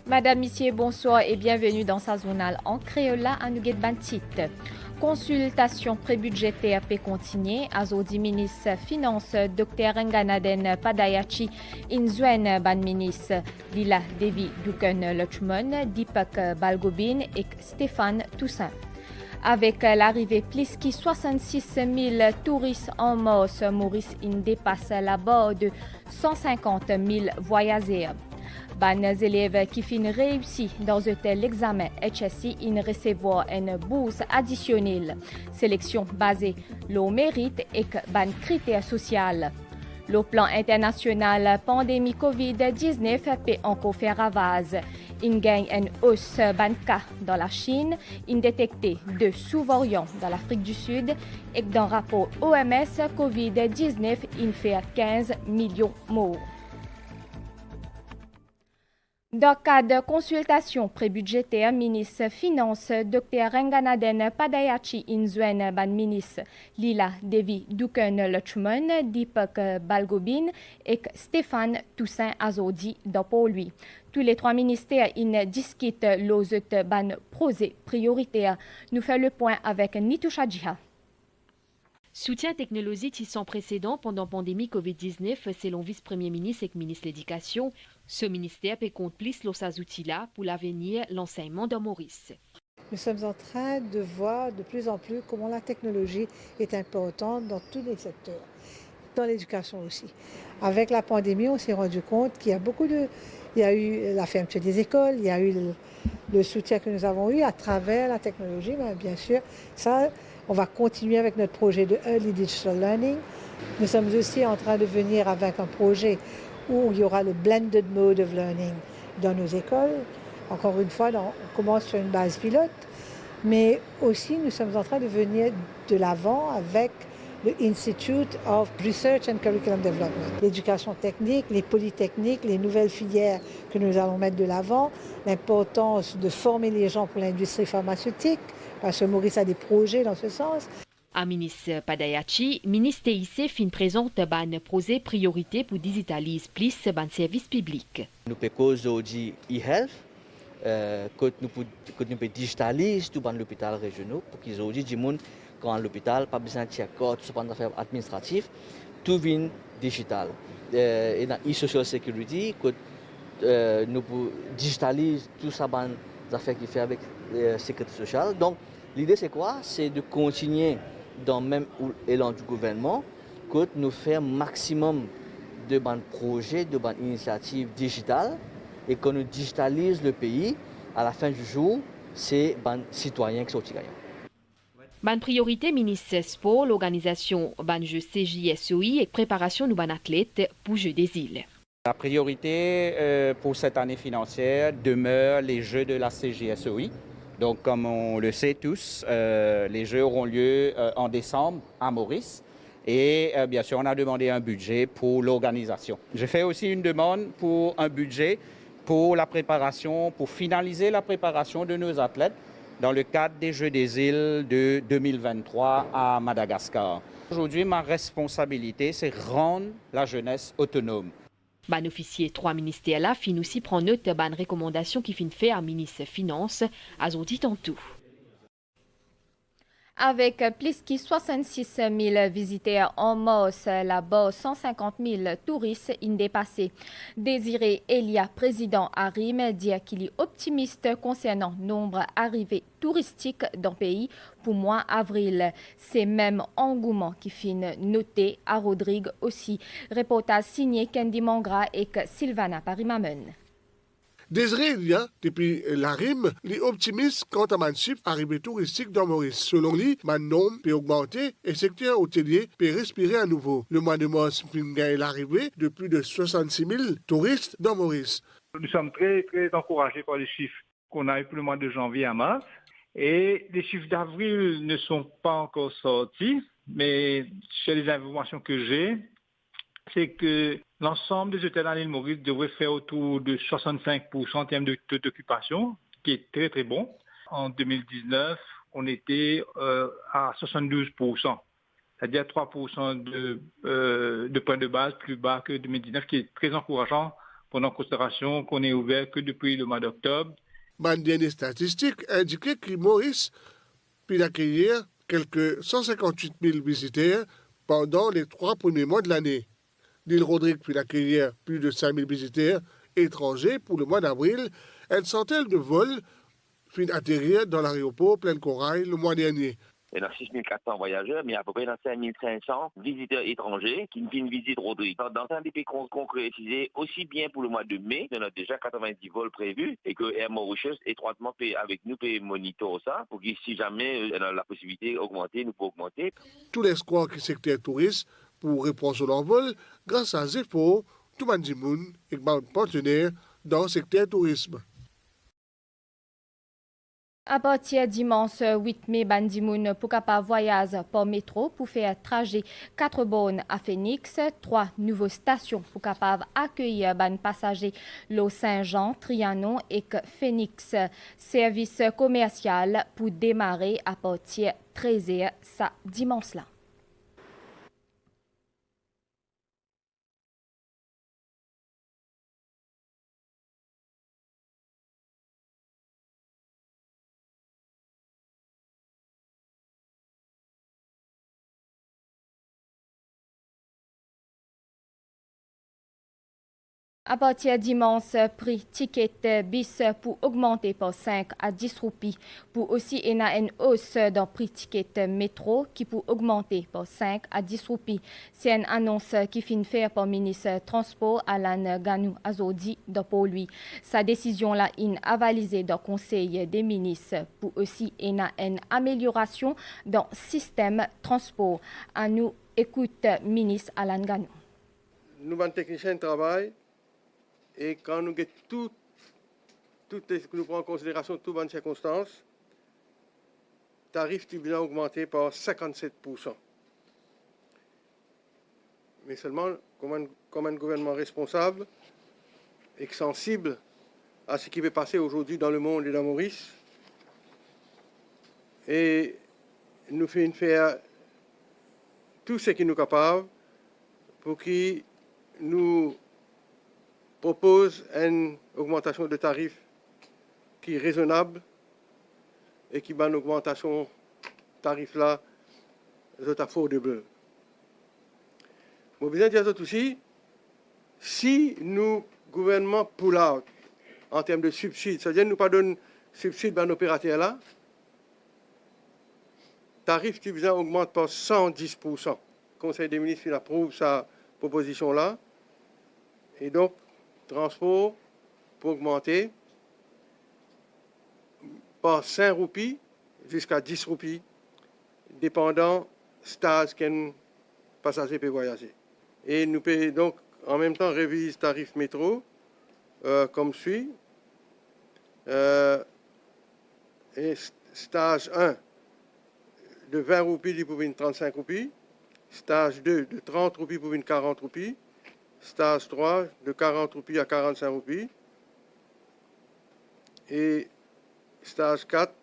Madame, Monsieur, bonsoir et bienvenue dans sa journal en créole à Nuguet Bantit. Consultation prébudgétaire peut continuer. Azodi ministre Finance, Dr. Nganaden Padayachi, Inzuen ban ministre Lila Devi Duken Lutchman, Deepak Balgobin et Stéphane Toussaint. Avec l'arrivée plus que 66 000 touristes en mars, Maurice dépasse la barre de 150 000 voyageurs. Les élèves qui finissent réussi dans un tel examen HSI in recevoir une bourse additionnelle. Sélection basée sur mérite et ban critères sociaux. Le plan international pandémie COVID-19 peut encore faire ravage. Il gagne une hausse ban cas dans la Chine, il détecté deux sous-variants dans l'Afrique du Sud et dans le rapport OMS COVID-19, il fait 15 millions de morts. Dans le cadre de consultation prébudgétaire, ministre Finance, Dr. Nganaden Padayachi Inzuen ban ministre Lila Devi Duken Lutchman, Deepak Balgobin et Stéphane Toussaint Azodi pour lui. Tous les trois ministères discutent les ban projets prioritaires. Nous faisons le point avec Nitoucha Djiha. Soutien technologique sans précédent pendant la pandémie COVID-19, selon vice-premier ministre et ministre de l'Éducation. Ce ministère peut compte plus ces outils-là pour l'avenir l'enseignement de Maurice. Nous sommes en train de voir de plus en plus comment la technologie est importante dans tous les secteurs, dans l'éducation aussi. Avec la pandémie, on s'est rendu compte qu'il y a il y a eu la fermeture des écoles, il y a eu le soutien que nous avons eu à travers la technologie, mais bien sûr, ça, on va continuer avec notre projet de Early Digital Learning. Nous sommes aussi en train de venir avec un projet où il y aura le Blended Mode of Learning dans nos écoles. Encore une fois, on commence sur une base pilote, mais aussi nous sommes en train de venir de l'avant avec le Institute of Research and Curriculum Development. L'éducation technique, les polytechniques, les nouvelles filières que nous allons mettre de l'avant, l'importance de former les gens pour l'industrie pharmaceutique, parce que Maurice a des projets dans ce sens. À ministre Padayachi, ministre TIC fin présente un projet priorité pour digitaliser plus ban service public. Nous pouvons aujourd'hui e-health, que nous pouvons digitaliser tout ban l'hôpital régional pour qu'ils aujourd'hui du monde quand l'hôpital pas besoin de code, ce pas d'affaires administratives, tout vient digital. Et dans e-social security, que nous pouvons digitaliser tout ça ban affaires qui fait avec la sécurité sociale. Donc l'idée c'est quoi? C'est de continuer dans le même élan du gouvernement, que nous faisons maximum de projets, de initiatives digitales et que nous digitalisons le pays. À la fin du jour, c'est les citoyens qui sont gagnants. Ban priorité ministre Sport, l'organisation ban jeu CJSOI et préparation de ban athlètes pour Jeux des îles. La priorité pour cette année financière demeure les Jeux de la CJSOI. Donc, comme on le sait tous, les Jeux auront lieu en décembre à Maurice. Et bien sûr, on a demandé un budget pour l'organisation. J'ai fait aussi une demande pour un budget pour la préparation, pour finaliser la préparation de nos athlètes dans le cadre des Jeux des îles de 2023 à Madagascar. Aujourd'hui, ma responsabilité, c'est rendre la jeunesse autonome. Ban officier trois ministères là fin aussi prend note de ban recommandation qui fin fait à ministre Finance à dit en tout. Avec plus que 66 000 visiteurs en mars, là-bas 150 000 touristes dépassés. Désiré Elia, président Arim, dit qu'il est optimiste concernant le nombre d'arrivées touristiques dans le pays pour mois avril. C'est même engouement qui fin noté à Rodrigue aussi. Reportage signé Kendi Mangra et Sylvana Parimamen. Désiré Elia, depuis l'ARIM, est optimiste quant à man chiffre arrivée touristique dans Maurice. Selon lui, man nombre peut augmenter et le secteur hôtelier peut respirer à nouveau. Le mois de mars est l'arrivée de plus de 66 000 touristes dans Maurice. Nous sommes très, très encouragés par les chiffres qu'on a eu pour le mois de janvier à mars. Et les chiffres d'avril ne sont pas encore sortis, mais chez les informations que j'ai, c'est que l'ensemble des hôtels à l'île Maurice devrait faire autour de 65% en termes de taux d'occupation, qui est très très bon. En 2019, on était à 72%, c'est-à-dire 3% de points de base plus bas que 2019, qui est très encourageant Prenons en considération qu'on est ouvert que depuis le mois d'octobre. Ma dernière statistique indiquait que Maurice peut accueillir quelques 158 000 visiteurs pendant les 3 premiers mois de l'année. L'île Rodrigue peut accueillir plus de 5 000 visiteurs étrangers pour le mois d'avril. Une centaine de vols finissent atterrir dans l'aéroport Pleine Corail le mois dernier. Il y a 6 400 voyageurs, mais à peu près 5 500 visiteurs étrangers qui viennent visiter Rodrigue. Dans un des pays concrétisé aussi bien pour le mois de mai, on a déjà 90 vols prévus et que Air Mauritius étroitement avec nous peut monitorer ça pour que si jamais la possibilité d'augmenter, nous pouvons augmenter. Tous les squares qui secteur touriste pour répondre sur leur vol grâce à Zepho, Toumandimoun et partenaires dans le secteur tourisme. À partir dimanche 8 mai, Bandimoun pour capable voyager par métro pour faire trajet 4 bornes à Phoenix, 3 nouvelles stations pour capable accueillir ban passagers Lo Saint-Jean, Trianon et Phoenix. Service commercial pour démarrer à partir 13h ça dimanche là. À partir dimanche, prix ticket bis pour augmenter par 5 à 10 roupies. Pour aussi une hausse dans prix ticket métro qui peut augmenter par 5 à 10 roupies. C'est une annonce qui finit faire par le ministre Transport Alan Ganou Azodi pour lui. Sa décision là est avalisée dans le Conseil des ministres pour aussi une amélioration dans le système transport. À nous écoute ministre Alan Ganou. Nous, les techniciens de travail, et quand nous avons nous prenons en considération toutes les circonstances, le tarif du bilan a augmenté par 57%. Mais seulement comme un gouvernement responsable et sensible à ce qui va passer aujourd'hui dans le monde et dans Maurice. Et nous faisons faire tout ce qui nous est capable pour que nous propose une augmentation de tarifs qui est raisonnable et qui va une augmentation de tarifs là, c'est affordable. Je veux bien dire aussi, si nous, gouvernement, pull out en termes de subsides, c'est-à-dire nous pas donner subsides à nos opérateurs là, tarif qui vient augmente par 110%. Le Conseil des ministres approuve sa proposition là. Et donc, transport pour augmenter par 5 roupies jusqu'à 10 roupies, dépendant stage qu'un passager peut voyager. Et nous pouvons donc en même temps réviser le tarif métro comme suit. Et stage 1 de 20 roupies pour une 35 roupies, stage 2 de 30 roupies pour une 40 roupies, stage 3 de 40 roupies à 45 roupies et stage 4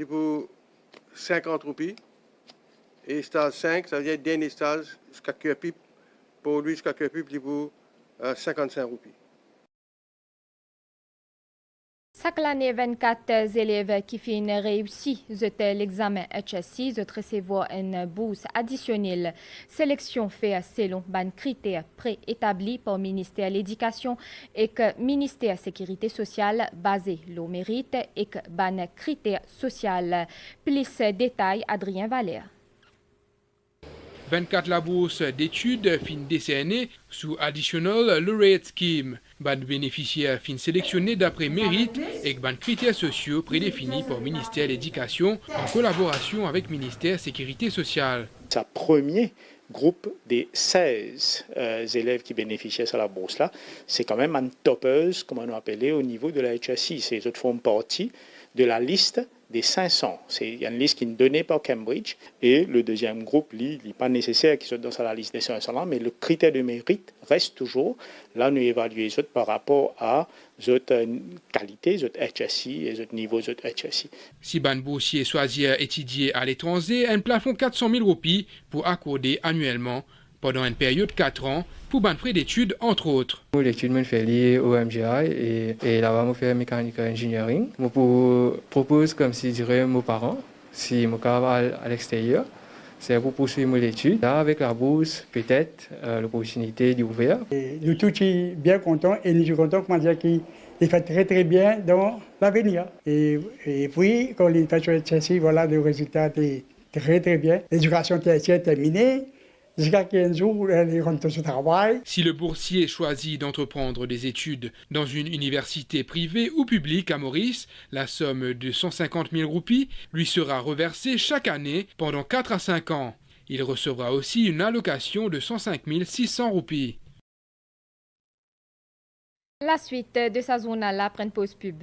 pour 50 roupies et stage 5, ça veut dire dernier stage jusqu'à Cœur-Pipe, pour lui jusqu'à Cœur-Pipe pour 55 roupies. Chaque année, 24 élèves qui finissent réussi l'examen HSC recevoir une bourse additionnelle. Sélection faite selon les critères préétablis par le ministère de l'Éducation et le ministère de la Sécurité sociale basé au mérite et les critères sociaux. Plus de détails, Adrien Valère. 24 la bourse d'études fin décernée sous Additional Laureate Scheme. Ban bénéficiaires fin sélectionnés d'après mérite et ban critères sociaux prédéfinis par le ministère de l'Éducation en collaboration avec le ministère de la Sécurité sociale. C'est le premier groupe des 16 élèves qui bénéficiaient de la bourse-là. C'est quand même une toppeuse, comme on l'a appelé, au niveau de la HSI. Ces autres font partie de la liste des 500. Il y a une liste qui est donnée par Cambridge et le deuxième groupe, il n'est pas nécessaire qu'ils soient dans la liste des 500, mais le critère de mérite reste toujours. Là, nous évaluons les autres par rapport à notre qualité, notre HSI et notre niveau de HSI. Si ban boursier choisir étudier à l'étranger, un plafond 400 000 roupies pour accorder annuellement pendant une période de 4 ans pour ban frais d'études entre autres. L'étude me fait lier au MGI et là-bas je fais mécanique engineering. Je propose comme si je dirais mes parents si je vais à l'extérieur. C'est pour poursuivre l'étude. Là, avec la bourse, peut-être l'opportunité d'ouvrir. Nous tous sommes bien contents et nous sommes contents comment dire qu'il fait très très bien dans l'avenir. Et puis, quand il fait sur HSI, voilà, le résultat est très très bien. L'éducation tertiaire est terminée. Jusqu'à 15 jours, il rentre au travail. Si le boursier choisit d'entreprendre des études dans une université privée ou publique à Maurice, la somme de 150 000 roupies lui sera reversée chaque année pendant 4 à 5 ans. Il recevra aussi une allocation de 105 600 roupies. La suite de sa zone après une pause pub.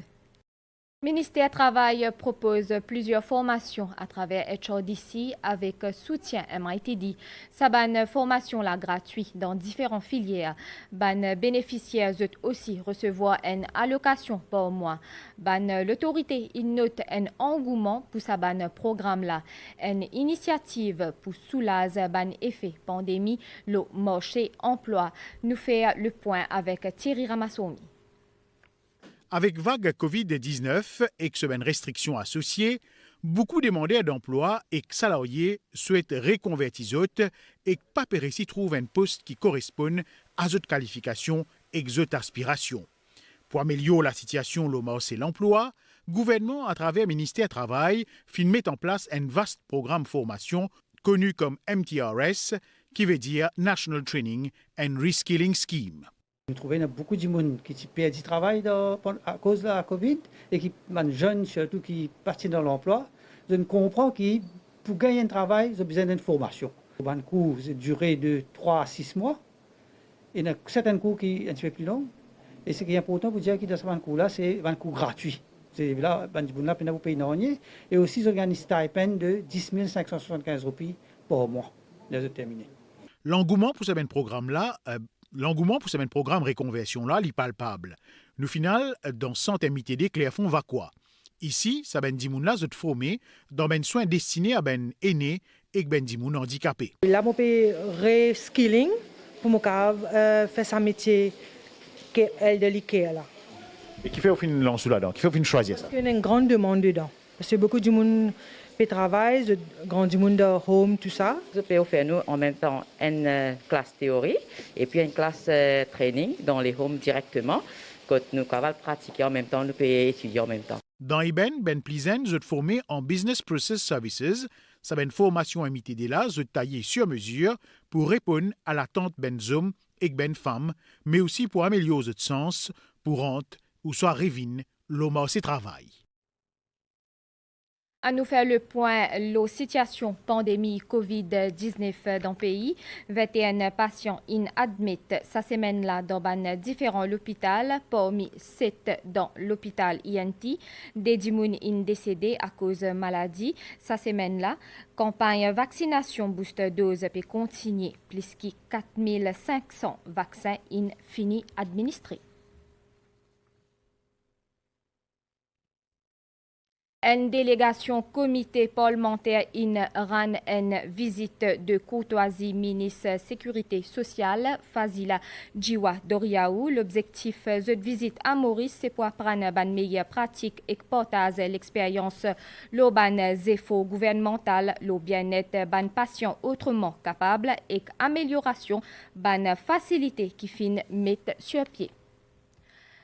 Le ministère du Travail propose plusieurs formations à travers HRDC avec soutien MITD. Sa ban formation là gratuite dans différentes filières. Ban bénéficiaires aussi recevoir une allocation par mois. Ban l'autorité il note un engouement pour sa ban programme là. Une initiative pour soulager ban effet pandémie le marché emploi. Nous fait le point avec Thierry Ramassomi. Avec vague COVID-19 et semaine restrictions associées, beaucoup demandeurs d'emploi et salariés souhaitent reconvertir et que pas réussi trouve un poste qui corresponde à cette qualification et cette aspiration. Pour améliorer la situation le marché de l'emploi, le gouvernement, à travers le ministère du Travail, met en place un vaste programme de formation connu comme MTRS, qui veut dire National Training and Reskilling Scheme. Nous trouvons beaucoup de monde qui perd du travail à cause de la Covid et qui sont jeunes surtout qui partent dans l'emploi. Je comprends que pour gagner un travail, ils ont besoin d'une formation. Un cours duré de 3 à 6 mois. Et il y a certains cours qui sont un petit peu plus longs. Et ce qui est important pour dire que dans ce cours-là, c'est un cours gratuit. C'est là, vous payez une et aussi ils organisent un stipend de 10 575 roupies par mois. L'engouement pour ce programme-là, L'engouement pour ce programme reconversion-là, est palpable. Nous final, dans Santé MITD, Clairefonds va quoi? Ici, ça ben dimoun-là, se formé dans ben soins destinés à ben aînés et ben dimoun handicapés. Là, je peux reskilling pour moi faire sa métier qu'elle de l'IKEA là. Et qui fait au fin lance là-dedans? Qui fait au fin choisir ça? Parce qu'il y a une grande demande dedans. Parce que beaucoup de monde travail, grand du monde de home, tout ça. Je peux faire nous en même temps une classe théorie et puis une classe training dans les homes directement. Quand nous pouvons pratiquer en même temps, nous pouvons étudier en même temps. Dans Iben, Ben Plizen, je formé en Business Process Services. Ça une formation MITD là, je taillé sur mesure pour répondre à l'attente ben hommes et ben femmes, mais aussi pour améliorer le sens, pour rendre ou soit révine le marché travail. À nous faire le point, la situation pandémie COVID-19 dans le pays. 21 patients admis cette semaine-là dans différents hôpitaux, parmi 7 dans l'hôpital INT. Des dimoun décédés à cause de maladie. Cette semaine-là, campagne vaccination booster dose peut continuer, plus que 4500 vaccins finis administrés. Une délégation comité parlementaire rend une visite de courtoisie ministre Sécurité sociale Fazila Djiwa Doriaou. L'objectif de cette visite à Maurice, c'est pour apprendre une meilleure pratique et partager l'expérience le zéfo gouvernemental, le bien-être ban patient autrement capable et amélioration ban facilité qui fin mettre sur pied.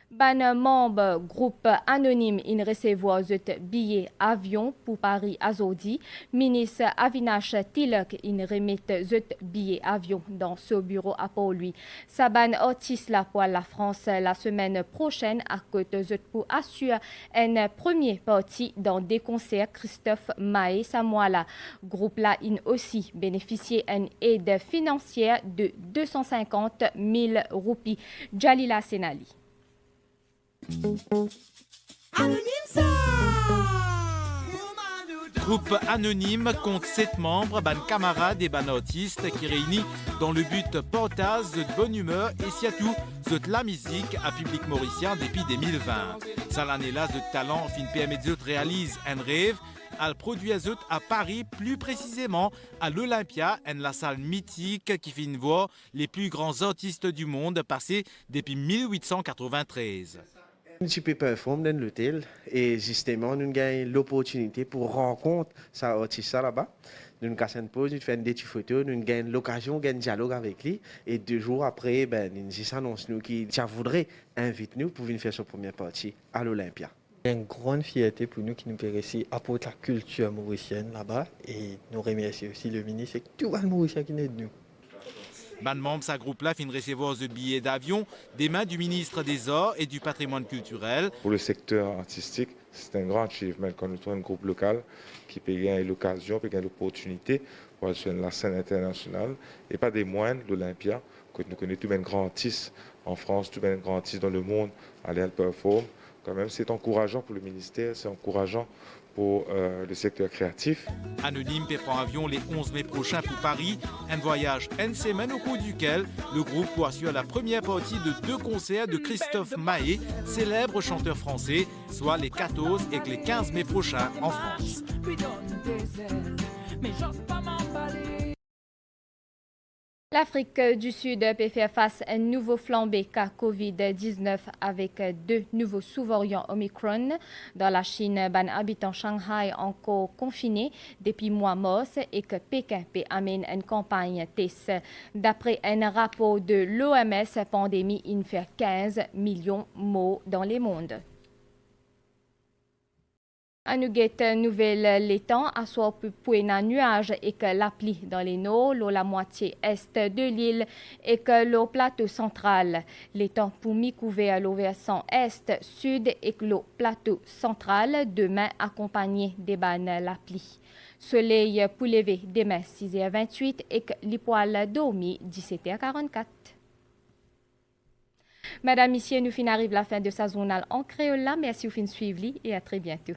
Ban membre groupe anonyme in recevoir zut billet avion pour Paris Azodi. Ministre Avinash Tilak in remette zut billet avion dans ce bureau à Paul-Louis. Saban artiste la pour la France la semaine prochaine à côté zut pour assurer une première partie dans des concerts Christophe Maé Samoala. Groupe là in aussi bénéficié d'une aide financière de 250 000 roupies. Jalila Senali. Groupe anonyme compte 7 membres, ban camarades et ban artistes qui réunit dans le but portage de bonne humeur et surtout de la musique à public mauricien depuis 2020. Ça l'année là de talent fin permet de réaliser un rêve à produire à Paris, plus précisément à l'Olympia, la salle mythique qui fait voir les plus grands artistes du monde passés depuis 1893. Nous peux performer dans l'hôtel et justement nous avons l'opportunité pour rencontrer ces artiste là-bas. Nous avons une pause, nous faisons des petites photos, nous avons l'occasion de dialogue avec lui et 2 jours après, nous annonce nous qui voudrait inviter nous pour venir faire sa première partie à l'Olympia. C'est une grande fierté pour nous qui nous permet apporter la culture mauricienne là-bas et nous remercions aussi le ministre et tout le Mauricien qui est de nous. Ban membre sa groupe là fin recevoir ce billet d'avion des mains du ministre des Arts et du Patrimoine culturel. Pour le secteur artistique, c'est un grand achievement quand nous trouvons un groupe local qui peut gagner l'occasion, peut gagner l'opportunité pour aller sur la scène internationale et pas des moindres, l'Olympia, que nous connaissons tous les grands artistes en France, tous les grands artistes dans le monde, aller à performer. Quand même, c'est encourageant pour le ministère, c'est encourageant pour le secteur créatif. Anonyme prend avion les 11 mai prochain pour Paris, un voyage une semaine au cours duquel le groupe pourra suivre la première partie de 2 concerts de Christophe Maé, célèbre chanteur français, soit les 14 et les 15 mai prochains en France. L'Afrique du Sud peut faire face à un nouveau flambée cas COVID-19 avec 2 nouveaux sous-variants Omicron. Dans la Chine, ban habitant Shanghai encore confiné depuis mois mars et que Pékin peut amener une campagne test. D'après un rapport de l'OMS, pandémie il fait 15 millions de morts dans le monde. À nous nouvelle les temps, à soit pour un nuage et que la pluie dans les nord, la moitié est de l'île et que le plateau central. Les temps pour mi couvert le versant est, sud et que le plateau central demain accompagné des bannes la pluie. Soleil pour lever demain 6h28 et que les poils dormi 17h44. Madame, Messieurs, nous fin arrive la fin de sa journal en créole là. Merci de suivre et à très bientôt.